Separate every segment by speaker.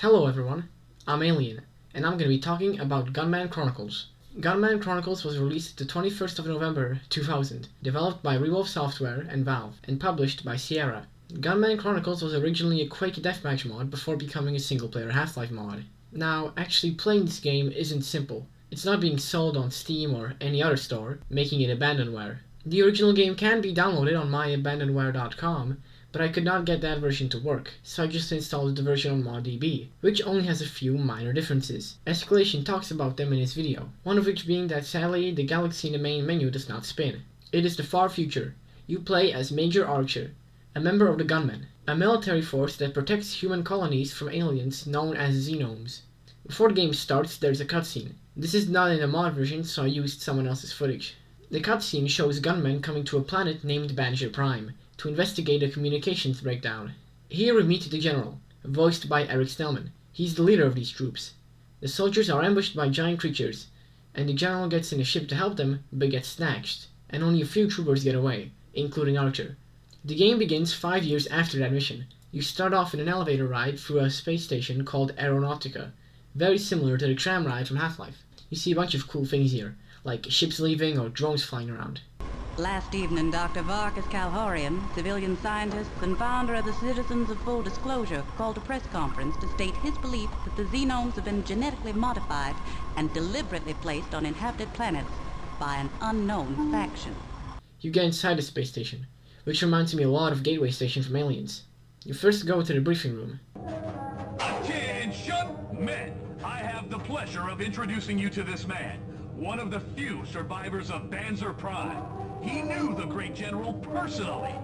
Speaker 1: Hello everyone, I'm Alien, and I'm going to be talking about Gunman Chronicles. Gunman Chronicles was released the 21st of November 2000, developed by Revolve Software and Valve, and published by Sierra. Gunman Chronicles was originally a Quake deathmatch mod before becoming a single-player Half-Life mod. Now, actually playing this game isn't simple. It's not being sold on Steam or any other store, making it abandonware. The original game can be downloaded on myabandonware.com, but I could not get that version to work, so I just installed the version on ModDB, which only has a few minor differences. Escalation talks about them in his video, one of which being that sadly the galaxy in the main menu does not spin. It is the far future. You play as Major Archer, a member of the Gunman, a military force that protects human colonies from aliens known as xenomes. Before the game starts, there's a cutscene. This is not in the mod version, so I used someone else's footage. The cutscene shows gunmen coming to a planet named Banjo Prime to investigate a communications breakdown. Here we meet the general, voiced by Eric Snellman. He's the leader of these troops. The soldiers are ambushed by giant creatures, and the general gets in a ship to help them, but gets snatched, and only a few troopers get away, including Archer. The game begins 5 years after that mission. You start off in an elevator ride through a space station called Aeronautica, very similar to the tram ride from Half-Life. You see a bunch of cool things here, like ships leaving or drones flying around.
Speaker 2: Last evening, Dr. Varkas Calhorian, civilian scientist and founder of the Citizens of Full Disclosure, called a press conference to state his belief that the xenomes have been genetically modified and deliberately placed on inhabited planets by an unknown faction.
Speaker 1: You get inside the space station, which reminds me a lot of Gateway Station from Aliens. You first go to the briefing room.
Speaker 3: Attention, men! I have the pleasure of introducing you to this man, one of the few survivors of Banzer Prime. He knew the great general personally.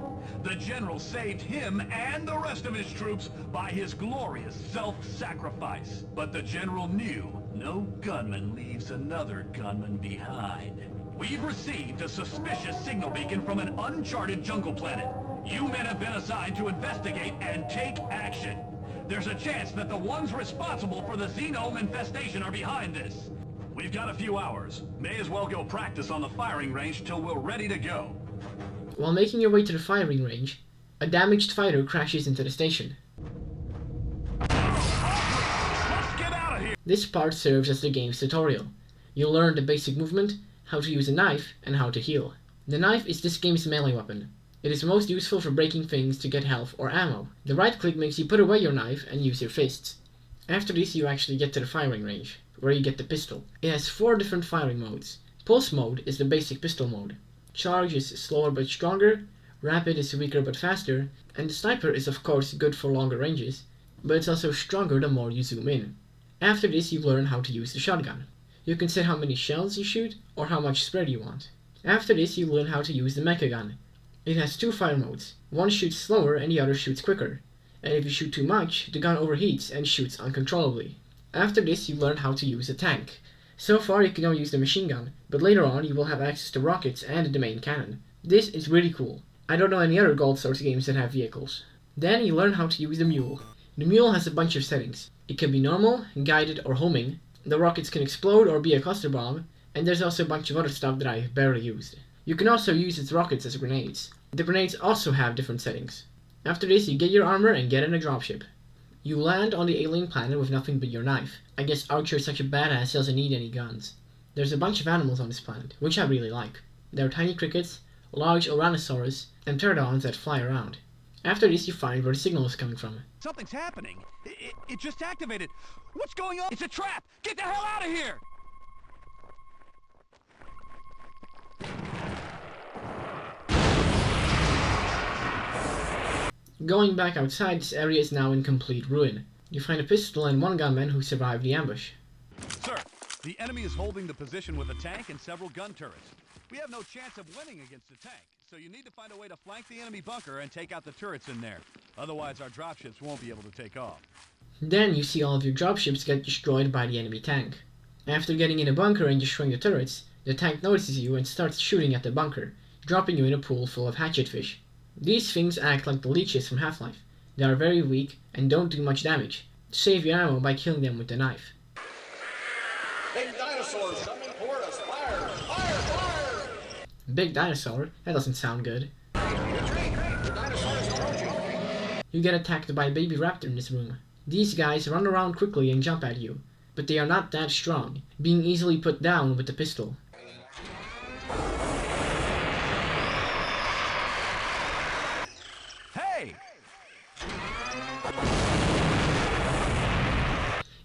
Speaker 3: The general saved him and the rest of his troops by his glorious self-sacrifice. But the general knew no gunman leaves another gunman behind. We've received a suspicious signal beacon from an uncharted jungle planet. You men have been assigned to investigate and take action. There's a chance that the ones responsible for the xenome infestation are behind this. We've got a few hours. May as well go practice on the firing range till we're ready to go.
Speaker 1: While making your way to the firing range, a damaged fighter crashes into the station.
Speaker 3: Let's get out of here!
Speaker 1: This part serves as the game's tutorial. You'll learn the basic movement, how to use a knife, and how to heal. The knife is this game's melee weapon. It is most useful for breaking things to get health or ammo. The right click makes you put away your knife and use your fists. After this you actually get to the firing range, where you get the pistol. It has 4 different firing modes. Pulse mode is the basic pistol mode. Charge is slower but stronger, rapid is weaker but faster, and the sniper is of course good for longer ranges, but it's also stronger the more you zoom in. After this you learn how to use the shotgun. You can set how many shells you shoot or how much spread you want. After this you learn how to use the mecha gun. It has 2 fire modes. One shoots slower and the other shoots quicker. And if you shoot too much, the gun overheats and shoots uncontrollably. After this you learn how to use a tank. So far you can only use the machine gun, but later on you will have access to rockets and the main cannon. This is really cool. I don't know any other Gold Source games that have vehicles. Then you learn how to use the mule. The mule has a bunch of settings. It can be normal, guided or homing. The rockets can explode or be a cluster bomb, and there's also a bunch of other stuff that I barely used. You can also use its rockets as grenades. The grenades also have different settings. After this you get your armor and get in a dropship. You land on the alien planet with nothing but your knife. I guess Archer is such a badass he doesn't need any guns. There's a bunch of animals on this planet, which I really like. There are tiny crickets, large Ouranosaurus, and pterodons that fly around. After this you find where the signal is coming from.
Speaker 3: Something's happening. It just activated. What's going on? It's a trap! Get the hell out of here!
Speaker 1: Going back outside, this area is now in complete ruin. You find a pistol and 1 gunman who survived the ambush.
Speaker 3: Sir, the enemy is holding the position with a tank and several gun turrets. We have no chance of winning against the tank, so you need to find a way to flank the enemy bunker and take out the turrets in there. Otherwise our dropships won't be able to take off.
Speaker 1: Then you see all of your dropships get destroyed by the enemy tank. After getting in a bunker and destroying the turrets, the tank notices you and starts shooting at the bunker, dropping you in a pool full of hatchetfish. These things act like the leeches from Half-Life. They are very weak and don't do much damage. Save your ammo by killing them with the knife.
Speaker 4: Big dinosaurs coming toward us! Fire! Fire! Fire!
Speaker 1: Big dinosaur? That doesn't sound good.
Speaker 4: Retreat! The dinosaurs are approaching!
Speaker 1: You get attacked by a baby raptor in this room. These guys run around quickly and jump at you, but they are not that strong, being easily put down with the pistol.
Speaker 3: Hey!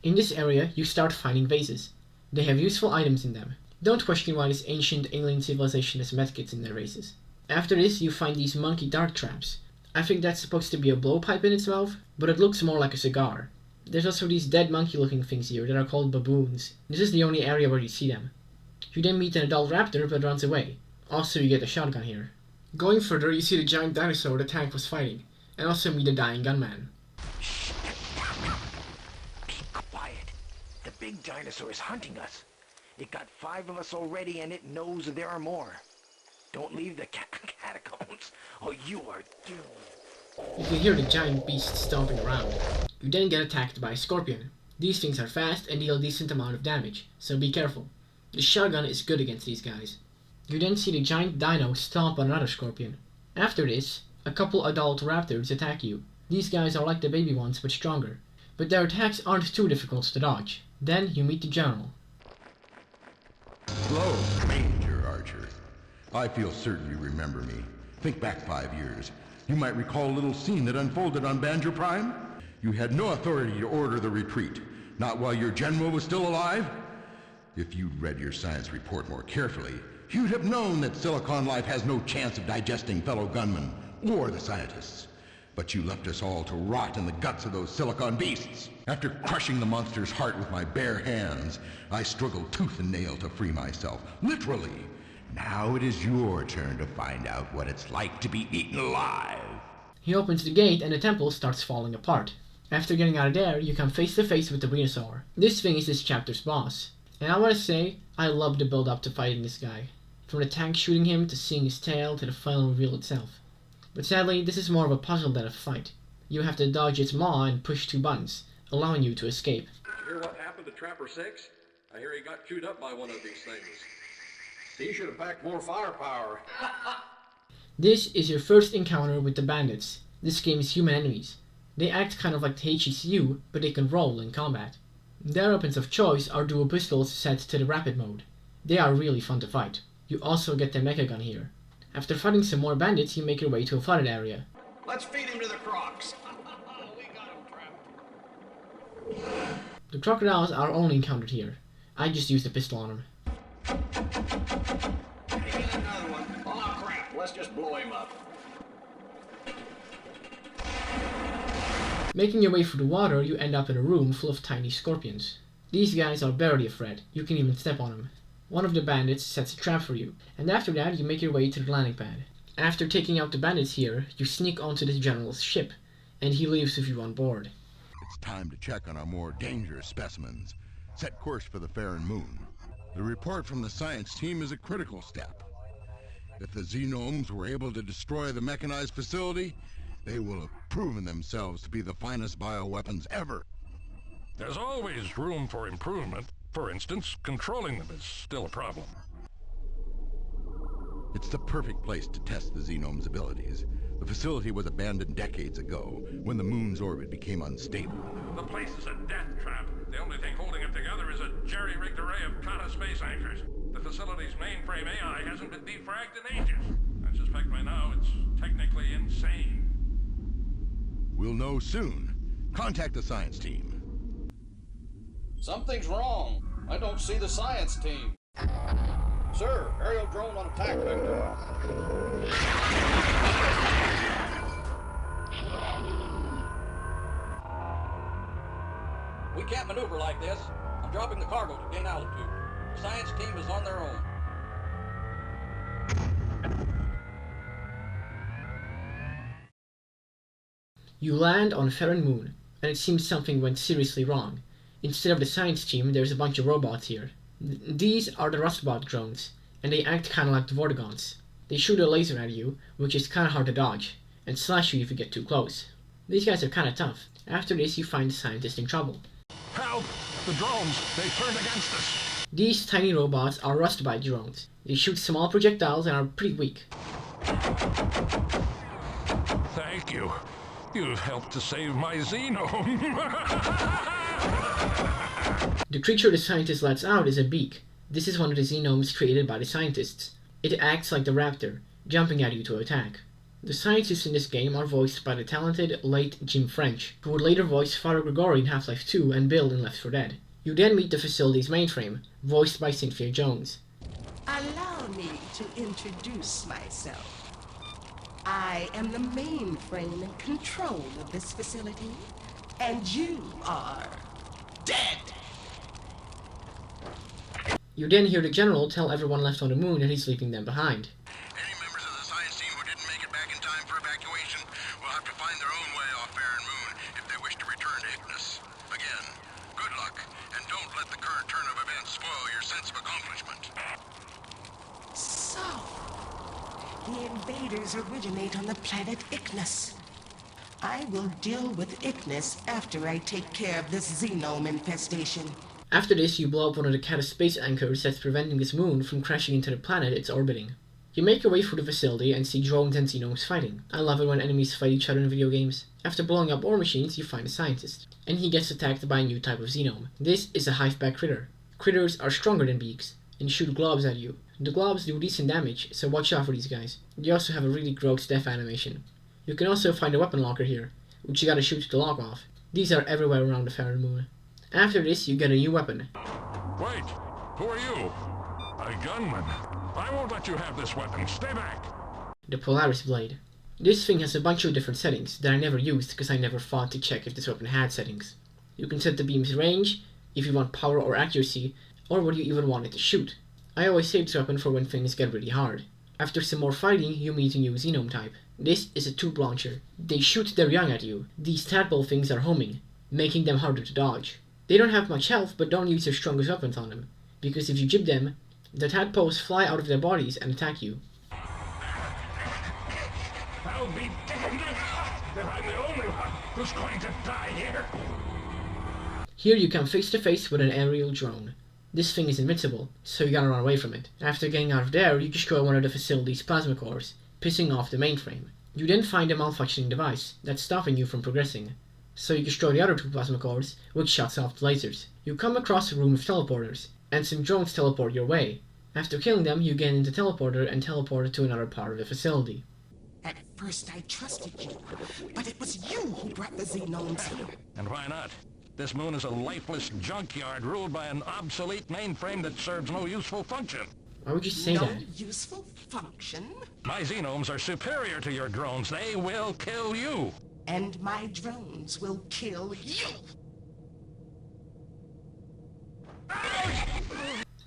Speaker 1: In this area, you start finding vases. They have useful items in them. Don't question why this ancient alien civilization has medkits in their vases. After this, you find these monkey dart traps. I think that's supposed to be a blowpipe in its mouth, but it looks more like a cigar. There's also these dead monkey-looking things here that are called baboons. This is the only area where you see them. You then meet an adult raptor, but runs away. Also, you get a shotgun here. Going further, you see the giant dinosaur the tank was fighting, and also meet a dying gunman.
Speaker 5: Keep quiet. The big dinosaur is hunting us. It got 5 of us already, and it knows there are more. Don't leave the catacombs, or you are doomed.
Speaker 1: You can hear the giant beast stomping around. You then get attacked by a scorpion. These things are fast and deal a decent amount of damage, so be careful. The shotgun is good against these guys. You then see the giant dino stomp on another scorpion. After this, a couple adult raptors attack you. These guys are like the baby ones but stronger, but their attacks aren't too difficult to dodge. Then you meet the general.
Speaker 6: Hello, Major Archer. I feel certain you remember me. Think back 5 years. You might recall a little scene that unfolded on Banjo Prime. You had no authority to order the retreat, not while your general was still alive. If you'd read your science report more carefully, you'd have known that Silicon life has no chance of digesting fellow gunmen or the scientists. But you left us all to rot in the guts of those Silicon beasts. After crushing the monster's heart with my bare hands, I struggled tooth and nail to free myself, literally. Now it is your turn to find out what it's like to be eaten alive.
Speaker 1: He opens the gate and the temple starts falling apart. After getting out of there, you come face to face with the Venusaur. This thing is this chapter's boss. And I want to say, I love the build up to fighting this guy. From the tank shooting him, to seeing his tail, to the final reveal itself. But sadly, this is more of a puzzle than a fight. You have to dodge its maw and push 2 buttons, allowing you to escape.
Speaker 4: Did you hear what happened to Trapper 6? I hear he got chewed up by one of these things. He should have packed more firepower.
Speaker 1: This is your first encounter with the bandits. This game is human enemies. They act kind of like the HECU, but they can roll in combat. Their weapons of choice are dual pistols set to the rapid mode. They are really fun to fight. You also get the mecha gun here. After fighting some more bandits, you make your way to a flooded area.
Speaker 4: Let's feed him to the crocs. We got him trapped.
Speaker 1: The crocodiles are only encountered here. I just used a pistol on them.
Speaker 4: Hey, get another one. Oh crap, let's just blow him up.
Speaker 1: Making your way through the water, you end up in a room full of tiny scorpions. These guys are barely a threat. You can even step on them. One of the bandits sets a trap for you, and after that you make your way to the landing pad. After taking out the bandits here, you sneak onto the general's ship, and he leaves with you on board.
Speaker 6: It's time to check on our more dangerous specimens. Set course for the Farron Moon. The report from the science team is a critical step. If the Xenomes were able to destroy the mechanized facility, they will have proven themselves to be the finest bioweapons ever.
Speaker 7: There's always room for improvement. For instance, controlling them is still a problem.
Speaker 6: It's the perfect place to test the Xenome's abilities. The facility was abandoned decades ago, when the moon's orbit became unstable.
Speaker 7: The place is a death trap. The only thing holding it together is a jerry-rigged array of Kata space anchors. The facility's mainframe AI hasn't been defragged in ages. I suspect by now it's technically insane.
Speaker 6: We'll know soon. Contact the science team.
Speaker 4: Something's wrong. I don't see the science team. Sir, aerial drone on attack vector. We can't maneuver like this. I'm dropping the cargo to gain altitude. The science team is on their own.
Speaker 1: You land on Farron Moon, and it seems something went seriously wrong. Instead of the science team, there's a bunch of robots here. These are the Rustbot drones, and they act kinda like the Vortigons. They shoot a laser at you, which is kinda hard to dodge, and slash you if you get too close. These guys are kinda tough. After this, you find the scientist in trouble.
Speaker 7: Help! The drones! They turned against us!
Speaker 1: These tiny robots are Rustbot drones. They shoot small projectiles and are pretty weak.
Speaker 7: Thank you. You've helped to save my Xenome.
Speaker 1: The creature the scientist lets out is a beak. This is one of the xenomes created by the scientists. It acts like the raptor, jumping at you to attack. The scientists in this game are voiced by the talented late Jim French, who would later voice Father Gregory in Half-Life 2 and Bill in Left 4 Dead. You then meet the facility's mainframe, voiced by Cynthia Jones.
Speaker 8: Allow me to introduce myself. I am the mainframe in control of this facility, and you are dead.
Speaker 1: You then hear the General tell everyone left on the moon that he's leaving them behind.
Speaker 6: Any members of the science team who didn't make it back in time for evacuation will have to find their own way off Barren Moon if they wish to return to Ignis. Again, good luck, and don't let the current turn of events spoil your sense of accomplishment.
Speaker 8: So, the invaders originate on the planet Ignis. I will deal with Ignis after I take care of this xenome infestation.
Speaker 1: After this, you blow up one of the Caddis space anchors that's preventing this moon from crashing into the planet it's orbiting. You make your way through the facility and see drones and xenomes fighting. I love it when enemies fight each other in video games. After blowing up ore machines, you find a scientist, and he gets attacked by a new type of xenome. This is a hive-back critter. Critters are stronger than beaks, and shoot globs at you. The globs do decent damage, so watch out for these guys. They also have a really gross death animation. You can also find a weapon locker here, which you gotta shoot the lock off. These are everywhere around the Barren Moon. After this, you get a new weapon.
Speaker 7: Wait, who are you? A gunman. I won't let you have this weapon. Stay back.
Speaker 1: The Polaris Blade. This thing has a bunch of different settings that I never used because I never thought to check if this weapon had settings. You can set the beam's range, if you want power or accuracy, or what you even want it to shoot. I always save this weapon for when things get really hard. After some more fighting, you meet a new xenome type. This is a tube launcher. They shoot their young at you. These tadpole things are homing, making them harder to dodge. They don't have much health, but don't use their strongest weapons on them, because if you jib them, the tadpoles fly out of their bodies and attack you.
Speaker 7: I'll be damned if I'm the only one who's going to die here.
Speaker 1: Here you come face to face with an aerial drone. This thing is invincible, so you gotta run away from it. After getting out of there, you destroy one of the facility's plasma cores, pissing off the mainframe. You then find a malfunctioning device that's stopping you from progressing. So you destroy the other two plasma cores, which shuts off the lasers. You come across a room of teleporters, and some drones teleport your way. After killing them, you get into the teleporter and teleport to another part of the facility.
Speaker 8: At first I trusted you, but it was you who brought the xenomes here.
Speaker 7: And why not? This moon is a lifeless junkyard ruled by an obsolete mainframe that serves no useful function.
Speaker 1: Why would you say
Speaker 8: No
Speaker 1: that?
Speaker 8: useful function?
Speaker 7: My xenomes are superior to your drones. They will kill you.
Speaker 8: And my drones will kill you!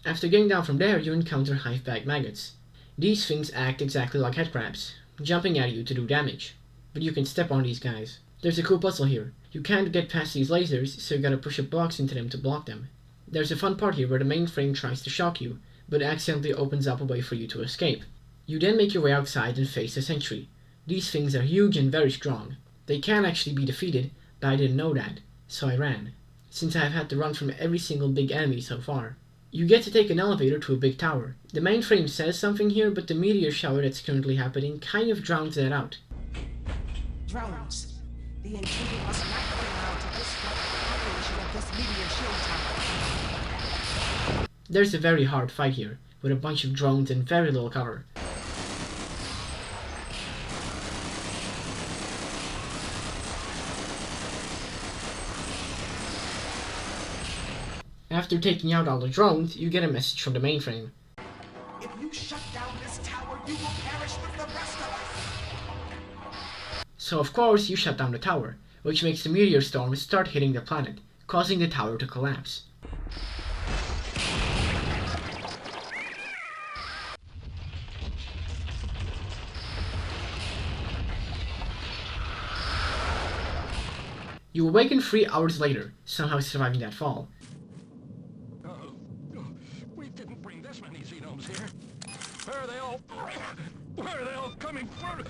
Speaker 1: After getting down from there, you encounter hive-back maggots. These things act exactly like headcrabs, jumping at you to do damage. But you can step on these guys. There's a cool puzzle here. You can't get past these lasers, so you gotta push a box into them to block them. There's a fun part here where the mainframe tries to shock you, but accidentally opens up a way for you to escape. You then make your way outside and face a sentry. These things are huge and very strong. They can actually be defeated, but I didn't know that, so I ran, since I've had to run from every single big enemy so far. You get to take an elevator to a big tower. The mainframe says something here, but the meteor shower that's currently happening kind of drowns that out.
Speaker 8: Drones. The intruder must not be allowed to disrupt the operation of this meteor shield tower.
Speaker 1: There's a very hard fight here, with a bunch of drones and very little cover. After taking out all the drones, you get a message from the mainframe.
Speaker 8: If you shut down this tower, you will perish with the rest of us!
Speaker 1: So of course you shut down the tower, which makes the meteor storm start hitting the planet, causing the tower to collapse. You awaken 3 hours later, somehow surviving that fall.
Speaker 7: We didn't bring this many xenomes here. Where are they all coming from?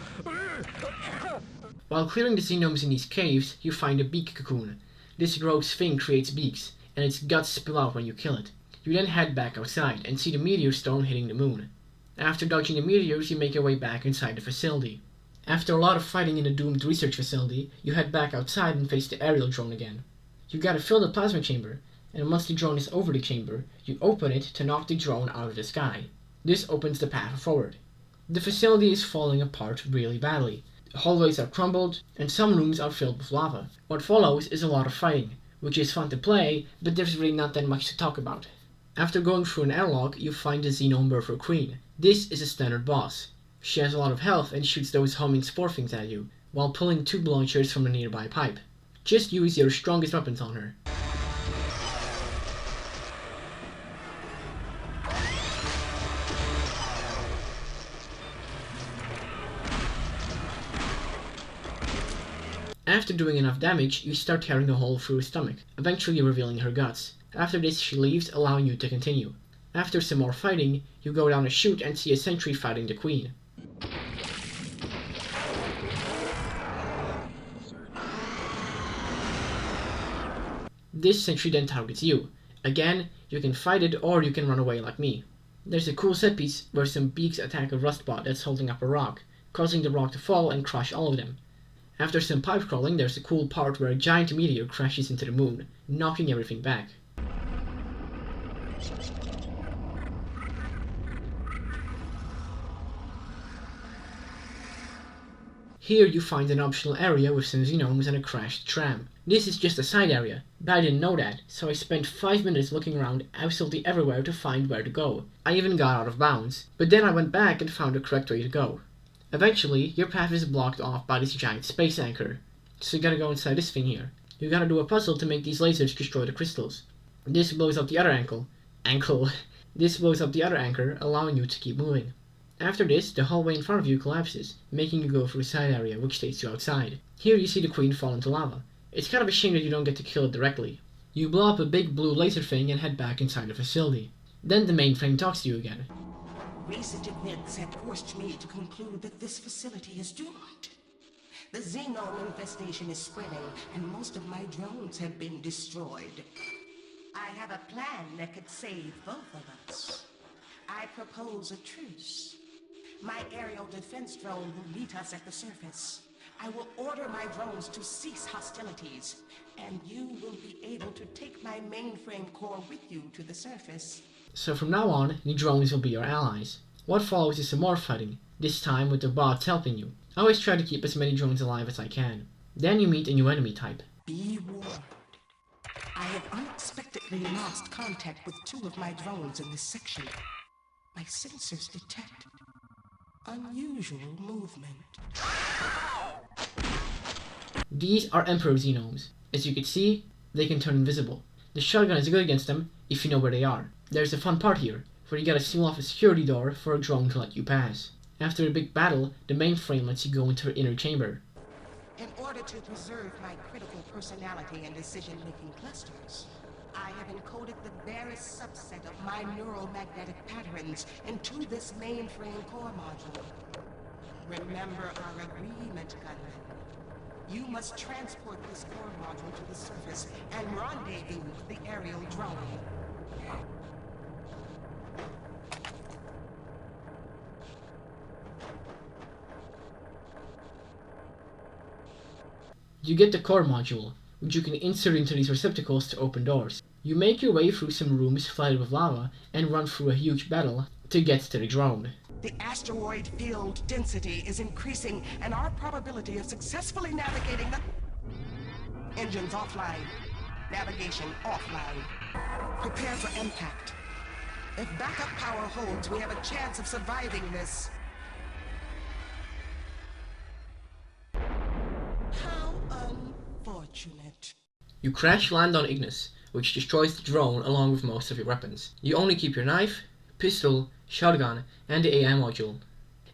Speaker 1: While clearing the xenomes in these caves, you find a beak cocoon. This gross thing creates beaks, and its guts spill out when you kill it. You then head back outside and see the meteor storm hitting the moon. After dodging the meteors, you make your way back inside the facility. After a lot of fighting in the doomed research facility, you head back outside and face the aerial drone again. You gotta fill the plasma chamber, and once the drone is over the chamber, you open it to knock the drone out of the sky. This opens the path forward. The facility is falling apart really badly. The hallways are crumbled, and some rooms are filled with lava. What follows is a lot of fighting, which is fun to play, but there's really not that much to talk about. After going through an airlock, you find the Xeno Murder Queen. This is a standard boss. She has a lot of health and shoots those homing spore things at you, while pulling tube launchers from a nearby pipe. Just use your strongest weapons on her. After doing enough damage, you start tearing a hole through her stomach, eventually revealing her guts. After this, she leaves, allowing you to continue. After some more fighting, you go down a chute and see a sentry fighting the queen. This sentry then targets you. Again, you can fight it or you can run away like me. There's a cool set piece where some beaks attack a rustbot that's holding up a rock, causing the rock to fall and crush all of them. After some pipe crawling, there's a cool part where a giant meteor crashes into the moon, knocking everything back. Here you find an optional area with some Xenomes and a crashed tram. This is just a side area, but I didn't know that, so I spent 5 minutes looking around absolutely everywhere to find where to go. I even got out of bounds, but then I went back and found the correct way to go. Eventually, your path is blocked off by this giant space anchor, so you gotta go inside this thing here. You gotta do a puzzle to make these lasers destroy the crystals. This blows up the other This blows up the other anchor, allowing you to keep moving. After this, the hallway in front of you collapses, making you go through a side area which takes you outside. Here you see the queen fall into lava. It's kind of a shame that you don't get to kill it directly. You blow up a big blue laser thing and head back inside the facility. Then the mainframe talks to you again.
Speaker 8: Recent events have forced me to conclude that this facility is doomed. The Xenome infestation is spreading, and most of my drones have been destroyed. I have a plan that could save both of us. I propose a truce. My aerial defense drone will meet us at the surface. I will order my drones to cease hostilities, and you will be able to take my mainframe core with you to the surface.
Speaker 1: So from now on, the drones will be your allies. What follows is some more fighting, this time with the bots helping you. I always try to keep as many drones alive as I can. Then you meet a new enemy type.
Speaker 8: Be warned. I have unexpectedly lost contact with 2 of my drones in this section. My sensors detect unusual movement.
Speaker 1: These are Emperor Xenomes. As you can see, they can turn invisible. The shotgun is good against them if you know where they are. There's a fun part here, where you gotta seal off a security door for a drone to let you pass. After a big battle, the mainframe lets you go into her inner chamber.
Speaker 8: In order to preserve my critical personality and decision-making clusters, I have encoded the barest subset of my neural magnetic patterns into this mainframe core module. Remember our agreement, Gunman. You must transport this core module to the surface and rendezvous with the aerial drone.
Speaker 1: You get the core module, which you can insert into these receptacles to open doors. You make your way through some rooms flooded with lava and run through a huge battle to get to the drone.
Speaker 8: The asteroid field density is increasing, and our probability of successfully navigating the... Engines offline. Navigation offline. Prepare for impact. If backup power holds, we have a chance of surviving this. How unfortunate.
Speaker 1: You crash land on Ignis, which destroys the drone along with most of your weapons. You only keep your knife, pistol, shotgun, and the AI module.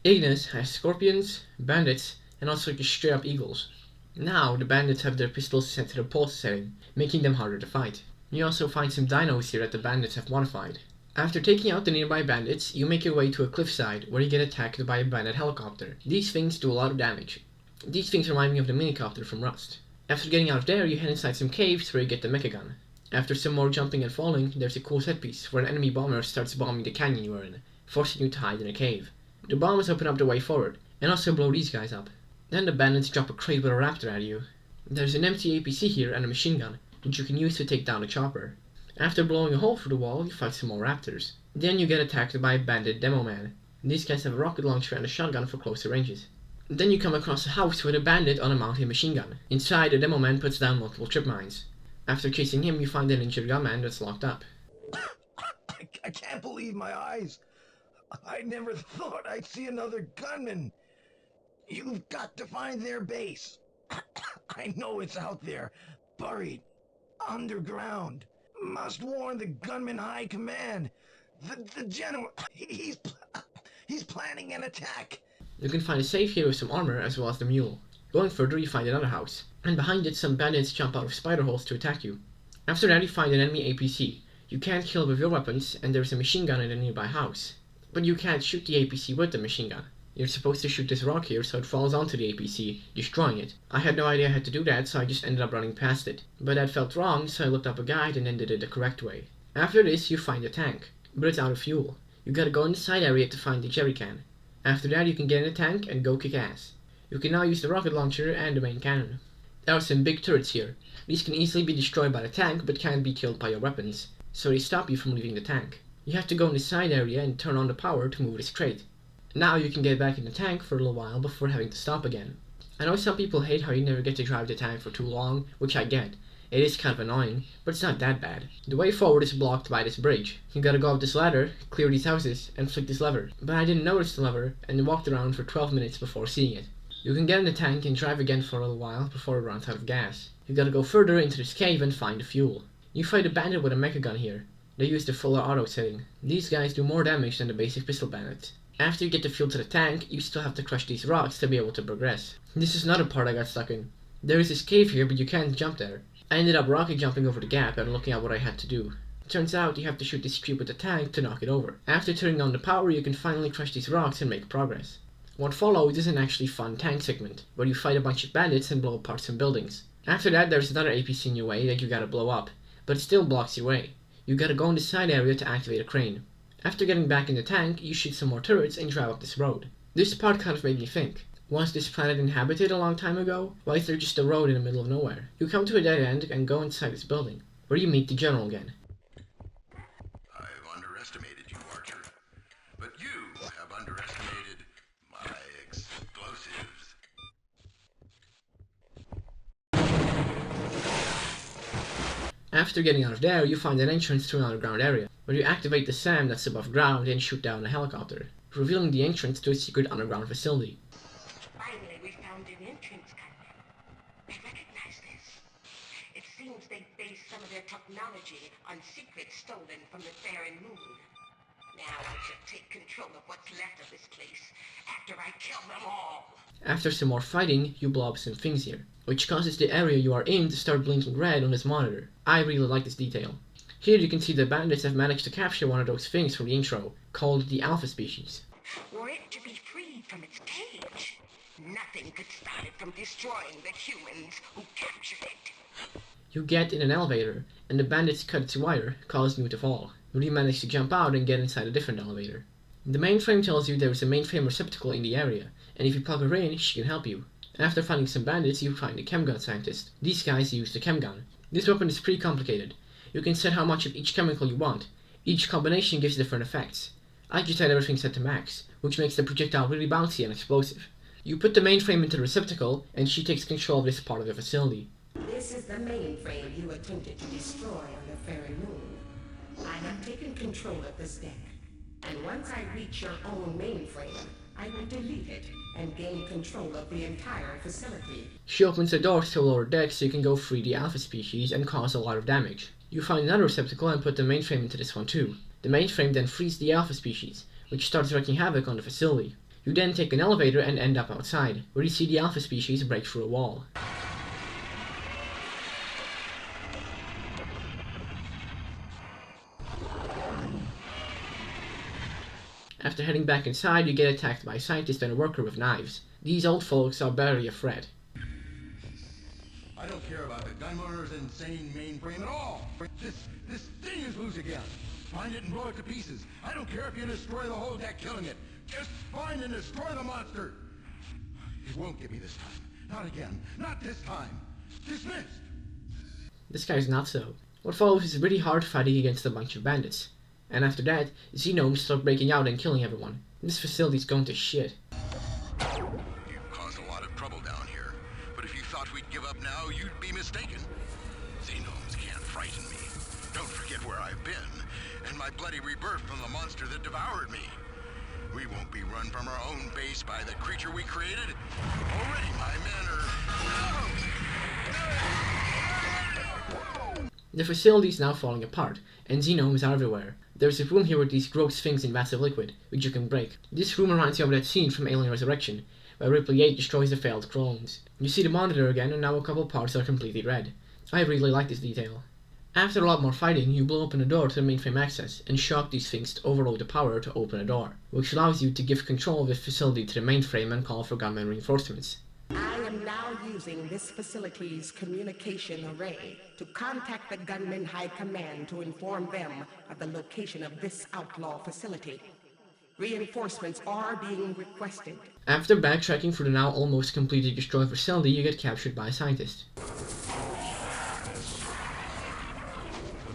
Speaker 1: Ignis has scorpions, bandits, and also just straight up eagles. Now the bandits have their pistols set to the pulse setting, making them harder to fight. You also find some dinos here that the bandits have modified. After taking out the nearby bandits, you make your way to a cliffside where you get attacked by a bandit helicopter. These things do a lot of damage. These things remind me of the minicopter from Rust. After getting out of there, you head inside some caves where you get the mecha gun. After some more jumping and falling, there's a cool set piece where an enemy bomber starts bombing the canyon you are in, forcing you to hide in a cave. The bombs open up the way forward, and also blow these guys up. Then the bandits drop a crate with a raptor at you. There's an empty APC here and a machine gun, which you can use to take down a chopper. After blowing a hole through the wall, you fight some more raptors. Then you get attacked by a bandit demo man. These guys have a rocket launcher and a shotgun for closer ranges. Then you come across a house with a bandit on a mounted machine gun. Inside, the demo man puts down multiple trip mines. After chasing him, you find an injured gunman that's locked up.
Speaker 5: I can't believe my eyes. I never thought I'd see another gunman. You've got to find their base. I know it's out there, buried, underground. Must warn the gunman high command. The general, he's planning an attack.
Speaker 1: You can find a safe here with some armor as well as the mule. Going further, you find another house, and behind it some bandits jump out of spider holes to attack you. After that, you find an enemy APC. You can't kill with your weapons, and there's a machine gun in a nearby house. But you can't shoot the APC with the machine gun. You're supposed to shoot this rock here so it falls onto the APC, destroying it. I had no idea how to do that, so I just ended up running past it. But that felt wrong, so I looked up a guide and then did it the correct way. After this, you find a tank, but it's out of fuel. You gotta go in the side area to find the jerry can. After that, you can get in a tank and go kick ass. You can now use the rocket launcher and the main cannon. There are some big turrets here. These can easily be destroyed by the tank, but can't be killed by your weapons, so they stop you from leaving the tank. You have to go in the side area and turn on the power to move this crate. Now you can get back in the tank for a little while before having to stop again. I know some people hate how you never get to drive the tank for too long, which I get. It is kind of annoying, but it's not that bad. The way forward is blocked by this bridge. You gotta go up this ladder, clear these houses, and flick this lever. But I didn't notice the lever, and walked around for 12 minutes before seeing it. You can get in the tank and drive again for a little while before it runs out of gas. You gotta go further into this cave and find the fuel. You fight a bandit with a mecha gun here. They use the fuller auto setting. These guys do more damage than the basic pistol bandits. After you get the fuel to the tank, you still have to crush these rocks to be able to progress. This is another part I got stuck in. There is this cave here, but you can't jump there. I ended up rocket jumping over the gap and looking at what I had to do. Turns out you have to shoot this cube with the tank to knock it over. After turning on the power, you can finally crush these rocks and make progress. What follows is an actually fun tank segment, where you fight a bunch of bandits and blow apart some buildings. After that, there's another APC in your way that you gotta blow up, but it still blocks your way. You gotta go in the side area to activate a crane. After getting back in the tank, you shoot some more turrets and drive up this road. This part kind of made me think. Was this planet inhabited a long time ago? Why is there just a road in the middle of nowhere? You come to a dead end and go inside this building, where you meet the general again.
Speaker 6: I've underestimated you, Archer. But you have underestimated my explosives.
Speaker 1: After getting out of there, you find an entrance to an underground area, where you activate the SAM that's above ground and shoot down a helicopter, revealing the entrance to a secret underground facility.
Speaker 8: Finally, we found an entrance, Gunman. I recognize this. It seems they based some of their technology on secrets stolen from the Barren Moon. Now I shall take control of what's left of this place after I kill them all.
Speaker 1: After some more fighting, you blow up some things here, which causes the area you are in to start blinking red on this monitor. I really like this detail. Here you can see the bandits have managed to capture one of those things from the intro, called the Alpha Species.
Speaker 8: Were it to be freed from its cage, nothing could stop it from destroying the humans who captured it.
Speaker 1: You get in an elevator, and the bandits cut its wire, causing you to fall. But you manage to jump out and get inside a different elevator. The mainframe tells you there is a mainframe receptacle in the area, and if you plug her in, she can help you. After finding some bandits, you find a chemgun scientist. These guys use the chemgun. This weapon is pretty complicated. You can set how much of each chemical you want. Each combination gives different effects. I just had everything set to max, which makes the projectile really bouncy and explosive. You put the mainframe into the receptacle, and she takes control of this part of the facility.
Speaker 8: This is the mainframe you attempted to destroy on the Fairy Moon. I have taken control of this deck, and once I reach your own mainframe, I will delete it and gain control of the entire facility.
Speaker 1: She opens the doors to a lower deck so you can go free the Alpha Species and cause a lot of damage. You find another receptacle and put the mainframe into this one too. The mainframe then frees the Alpha Species, which starts wreaking havoc on the facility. You then take an elevator and end up outside, where you see the Alpha Species break through a wall. After heading back inside, you get attacked by a scientist and a worker with knives. These old folks are barely a threat.
Speaker 6: I don't care about the gunrunner's insane mainframe at all. This thing is loose again. Find it and blow it to pieces. I don't care if you destroy the whole deck killing it. Just find and destroy the monster. It won't get me this time. Not again. Not this time. Dismissed!
Speaker 1: This guy's not so. What follows is really hard fighting against a bunch of bandits. And after that, Xenomes start breaking out and killing everyone. This facility's going to shit.
Speaker 6: You've caused a lot of trouble down here, but if you thought we'd give up now, you'd be mistaken. Xenomes can't frighten me. Don't forget where I've been, and my bloody rebirth from the monster that devoured me. We won't be run from our own base by the creature we created. Already my men are...
Speaker 1: The facility is now falling apart, and Xenomes are everywhere. There's a room here with these gross things in vats of liquid, which you can break. This room reminds you of that scene from Alien Resurrection, where Ripley 8 destroys the failed clones. You see the monitor again, and now a couple parts are completely red. I really like this detail. After a lot more fighting, you blow open a door to the mainframe access, and shock these things to overload the power to open a door, which allows you to give control of the facility to the mainframe and call for gunman reinforcements.
Speaker 8: I am now using this facility's communication array to contact the Gunman High Command to inform them of the location of this outlaw facility. Reinforcements are being requested.
Speaker 1: After backtracking through the now almost completely destroyed facility, you get captured by a scientist.
Speaker 7: The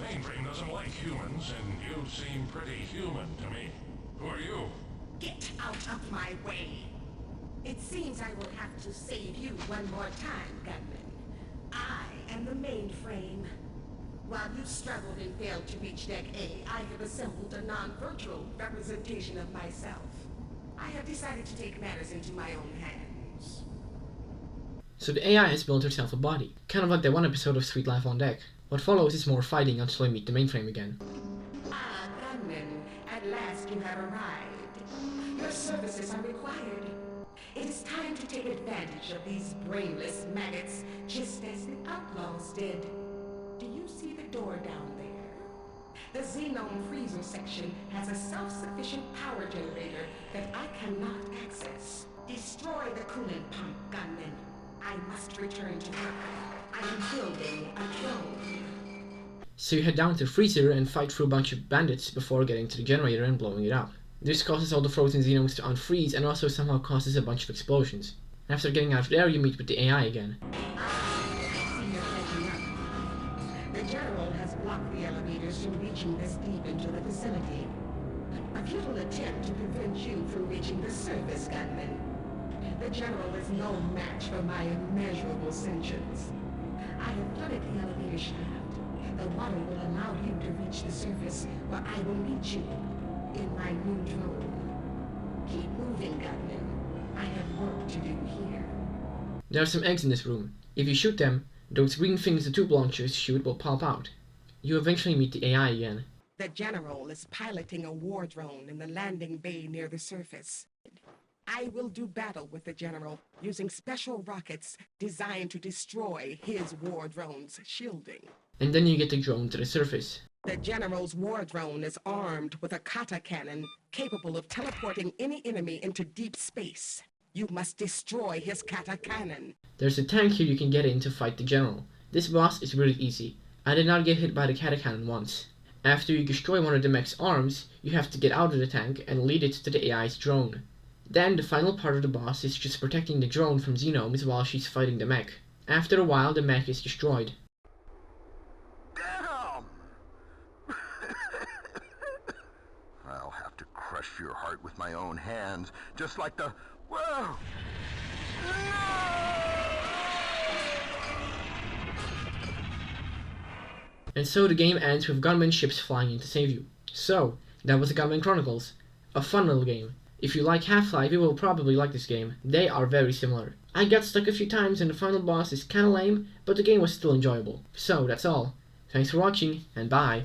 Speaker 7: mainframe doesn't like humans, and you seem pretty human to me. Who are you?
Speaker 8: Get out of my way. It seems I will have to save you one more time, Gunman. I am the mainframe. While you struggled and failed to reach Deck A, I have assembled a non-virtual representation of myself. I have decided to take matters into my own hands.
Speaker 1: So the AI has built herself a body, kind of like that one episode of Sweet Life on Deck. What follows is more fighting until you meet the mainframe again.
Speaker 8: Ah, Gunman, at last you have arrived. Your services are required. It is time to take advantage of these brainless maggots, just as the outlaws did. Do you see the door down there? The Xenome freezer section has a self-sufficient power generator that I cannot access. Destroy the coolant pump, Gunman. I must return to work. I am building a drone.
Speaker 1: So you head down to the freezer and fight through a bunch of bandits before getting to the generator and blowing it up. This causes all the frozen Xenomes to unfreeze and also somehow causes a bunch of explosions. After getting out of there, you meet with the AI again.
Speaker 8: The General has blocked the elevators from reaching this deep into the facility. A futile attempt to prevent you from reaching the surface, Gunman. The General is no match for my immeasurable sentience. I have flooded the elevator shaft. The water will allow you to reach the surface, where I will meet you in my new drone. Keep moving, Gunman. I have work to do here.
Speaker 1: There are some eggs in this room. If you shoot them, those green things the tube launchers shoot will pop out. You eventually meet the AI again.
Speaker 8: The General is piloting a war drone in the landing bay near the surface. I will do battle with the General using special rockets designed to destroy his war drone's shielding.
Speaker 1: And then you get the drone to the surface.
Speaker 8: The General's war drone is armed with a kata cannon capable of teleporting any enemy into deep space. You must destroy his kata cannon.
Speaker 1: There's a tank here you can get in to fight the General. This boss is really easy. I did not get hit by the kata cannon once. After you destroy one of the mech's arms, you have to get out of the tank and lead it to the AI's drone. Then the final part of the boss is just protecting the drone from Xenomes while she's fighting the mech. After a while, the mech is destroyed.
Speaker 6: I'll have to crush your heart with my own hands, just like the... Whoa!
Speaker 1: And so the game ends with gunman ships flying in to save you. So, that was the Gunman Chronicles. A fun little game. If you like Half-Life, you will probably like this game. They are very similar. I got stuck a few times and the final boss is kinda lame, but the game was still enjoyable. So, that's all. Thanks for watching, and bye.